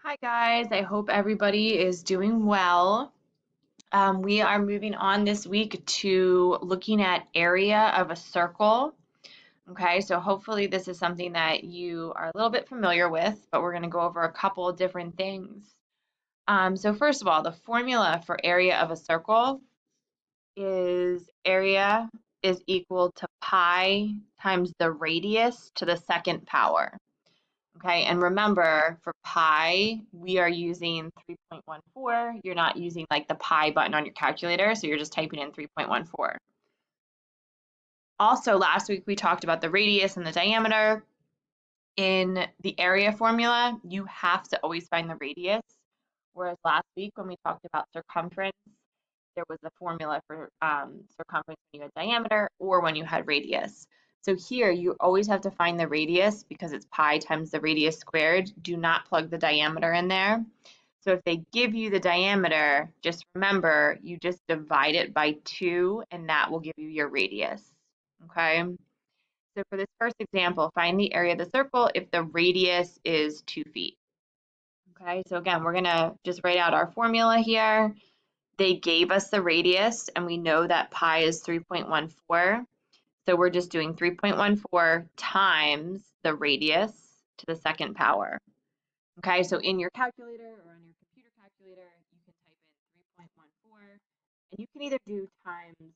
Hi guys, I hope everybody is doing well. We are moving on this week to looking at area of a circle. Okay, so hopefully this is something that you are a little bit familiar with, but we're going to go over a couple of different things. So first of all, the formula for area of a circle is area is equal to pi times the radius to the second power. Okay, and remember for pi, we are using 3.14. You're not using like the pi button on your calculator, so you're just typing in 3.14. Also, last week we talked about the radius and the diameter. In the area formula, you have to always find the radius, whereas last week when we talked about circumference, there was a formula for circumference when you had diameter or when you had radius. So here you always have to find the radius because it's pi times the radius squared. Do not plug the diameter in there. So if they give you the diameter, just remember you just divide it by 2 and that will give you your radius. Okay? So for this first example, find the area of the circle if the radius is 2 feet. Okay, so again, we're going to just write out our formula here. They gave us the radius, and we know that pi is 3.14. So we're just doing 3.14 times the radius to the second power. Okay, so in your calculator or on your computer calculator, you can type in 3.14, and you can either do times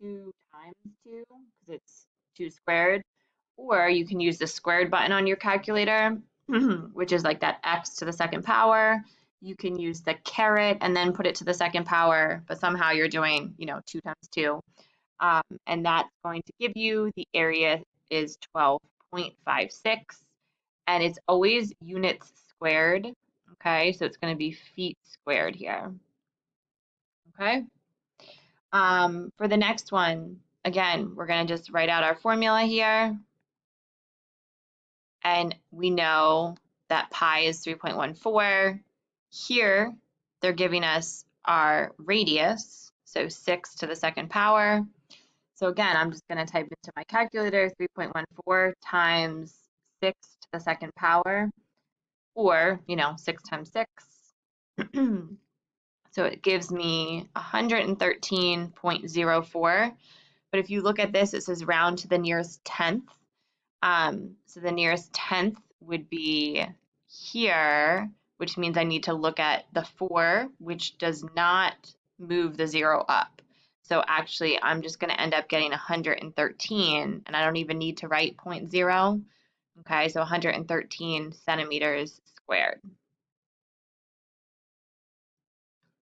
2 times 2, because it's 2 squared, or you can use the squared button on your calculator, which is like that x to the second power. You can use the caret and then put it to the second power, but somehow you're doing, 2 times 2. And that's going to give you the area is 12.56, and it's always units squared. Okay, so it's going to be feet squared here. Okay. For the next one, again, we're going to just write out our formula here. And we know that pi is 3.14. Here, they're giving us our radius, so 6 to the second power. So again, I'm just going to type into my calculator 3.14 times 6 to the second power, or, 6 times 6. So it gives me 113.04. But if you look at this, it says round to the nearest tenth. So the nearest tenth would be here, which means I need to look at the 4, which does not move the 0 up. So actually, I'm just going to end up getting 113, and I don't even need to write 0.0. Okay, so 113 centimeters squared.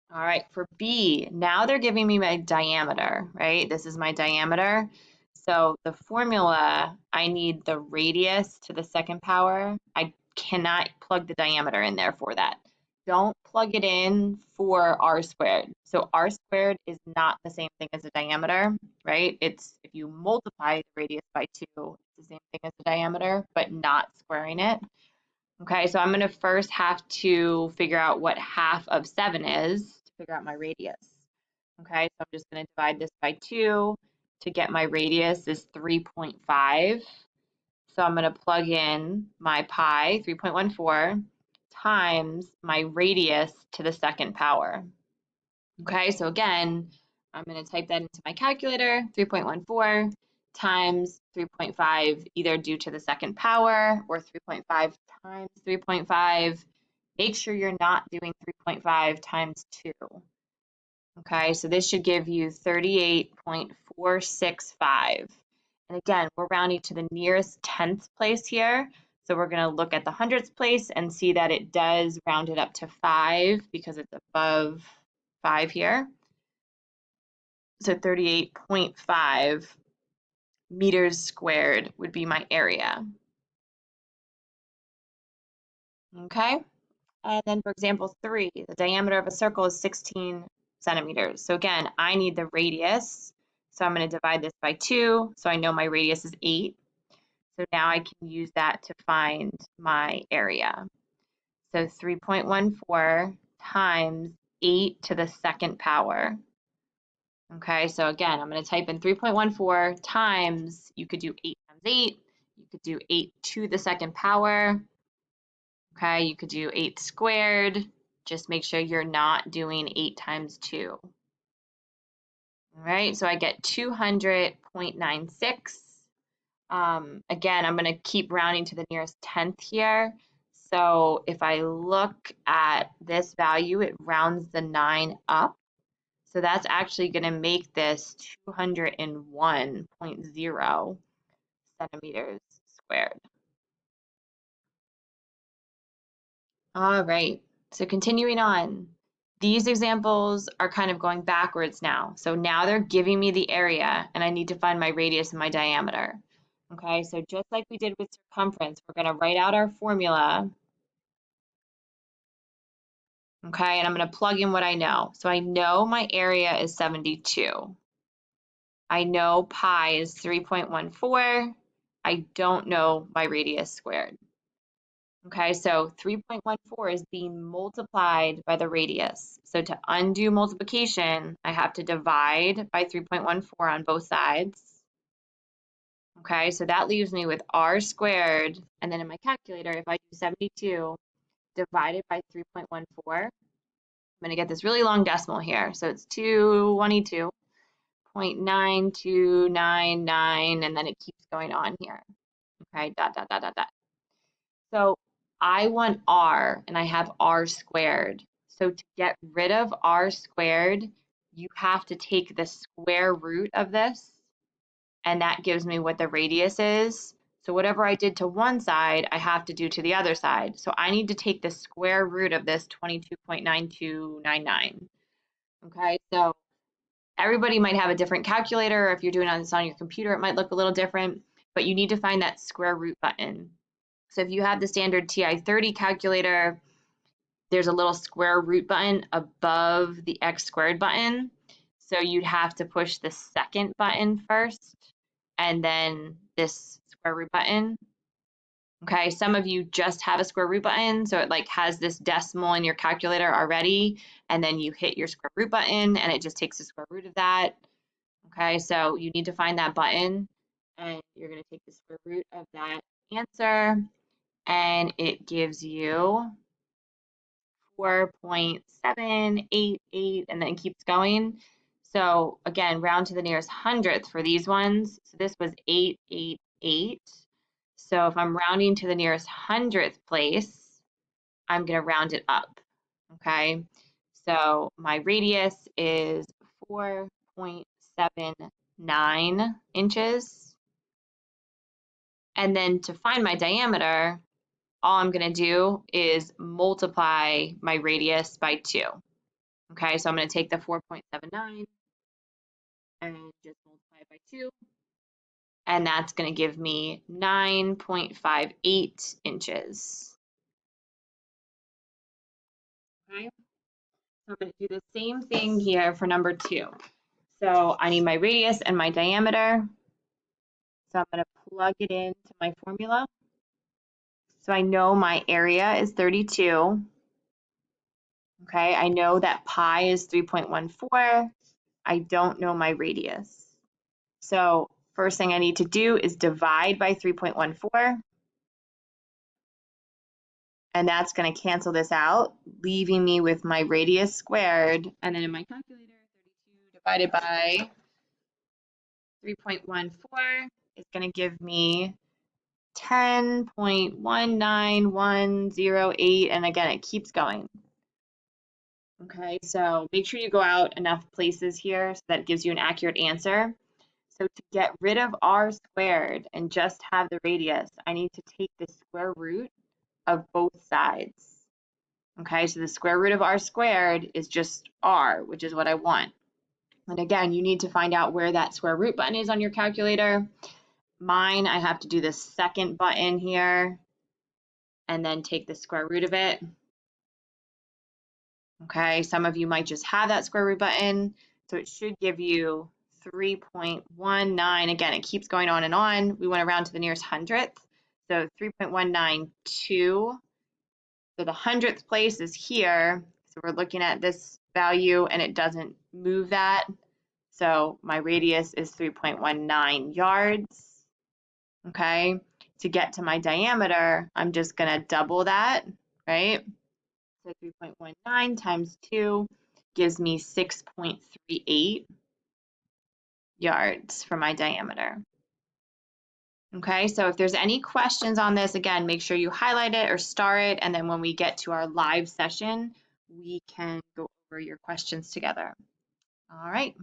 All right, for B, now they're giving me my diameter, right? This is my diameter. So the formula, I need the radius to the second power. I cannot plug the diameter in there for that. Don't plug it in for r squared. So r squared is not the same thing as the diameter, right? It's if you multiply the radius by 2, it's the same thing as the diameter, but not squaring it. Okay, so I'm going to first have to figure out what half of 7 is to figure out my radius. Okay, so I'm just going to divide this by 2 to get my radius is 3.5. So I'm going to plug in my pi, 3.14, times my radius to the second power. Okay, so again, I'm going to type that into my calculator, 3.14 times 3.5, either due to the second power or 3.5 times 3.5. Make sure you're not doing 3.5 times 2. Okay, so this should give you 38.465. And again, we're rounding to the nearest tenth place here. So we're going to look at the hundredths place and see that it does round it up to 5 because it's above 5 here. So 38.5 meters squared would be my area. Okay, and then for example 3, the diameter of a circle is 16 centimeters. So again, I need the radius. So I'm going to divide this by 2. So I know my radius is 8. So now I can use that to find my area. So 3.14 times 8 to the second power. Okay, so again, I'm going to type in 3.14 times, you could do 8 times 8, you could do 8 to the second power, Okay, you could do 8 squared. Just make sure you're not doing 8 times 2. All right, so I get 200.96. Again, I'm going to keep rounding to the nearest tenth here. So if I look at this value, it rounds the 9 up. So that's actually going to make this 201.0 centimeters squared. All right, so continuing on. These examples are kind of going backwards now. So now they're giving me the area and I need to find my radius and my diameter. Okay, so just like we did with circumference, we're going to write out our formula. Okay, and I'm going to plug in what I know. So I know my area is 72. I know pi is 3.14. I don't know my radius squared. Okay, so 3.14 is being multiplied by the radius. So to undo multiplication, I have to divide by 3.14 on both sides. Okay, so that leaves me with r squared, and then in my calculator, if I do 72 divided by 3.14, I'm going to get this really long decimal here. So it's 222.9299, and then it keeps going on here. Okay, dot, dot, dot, dot, dot. So I want r, and I have r squared. So to get rid of r squared, you have to take the square root of this, and that gives me what the radius is. So whatever I did to one side, I have to do to the other side. So I need to take the square root of this 22.9299. Okay, so everybody might have a different calculator. If you're doing this on your computer, it might look a little different, but you need to find that square root button. So if you have the standard TI-30 calculator, there's a little square root button above the x squared button. So you'd have to push the second button first and then this square root button. Okay, some of you just have a square root button, so it like has this decimal in your calculator already, and then you hit your square root button and it just takes the square root of that. Okay, so you need to find that button and you're going to take the square root of that answer and it gives you 4.788 and then it keeps going. So again, round to the nearest hundredth for these ones. So this was 888. So if I'm rounding to the nearest hundredth place, I'm going to round it up. Okay, so my radius is 4.79 inches. And then to find my diameter, all I'm going to do is multiply my radius by 2. Okay, so I'm going to take the 4.79 and just multiply it by 2. And that's going to give me 9.58 inches. Okay, so I'm going to do the same thing here for number 2. So I need my radius and my diameter. So I'm going to plug it into my formula. So I know my area is 32. Okay, I know that pi is 3.14. I don't know my radius. So first thing I need to do is divide by 3.14. And that's going to cancel this out, leaving me with my radius squared. And then in my calculator, 32 divided by 3.14 is going to give me 10.19108. And again, it keeps going. Okay, so make sure you go out enough places here so that it gives you an accurate answer. So to get rid of r squared and just have the radius, I need to take the square root of both sides. Okay, so the square root of r squared is just r, which is what I want. And again, you need to find out where that square root button is on your calculator. Mine, I have to do the second button here and then take the square root of it. Okay, some of you might just have that square root button. So it should give you 3.19. Again, it keeps going on and on. We want to round to the nearest hundredth. So 3.192. So the hundredth place is here. So we're looking at this value and it doesn't move that. So my radius is 3.19 yards. Okay, to get to my diameter, I'm just going to double that. right? So 3.19 times 2 gives me 6.38 yards for my diameter. Okay, so if there's any questions on this, again, make sure you highlight it or star it, and then when we get to our live session, we can go over your questions together. All right.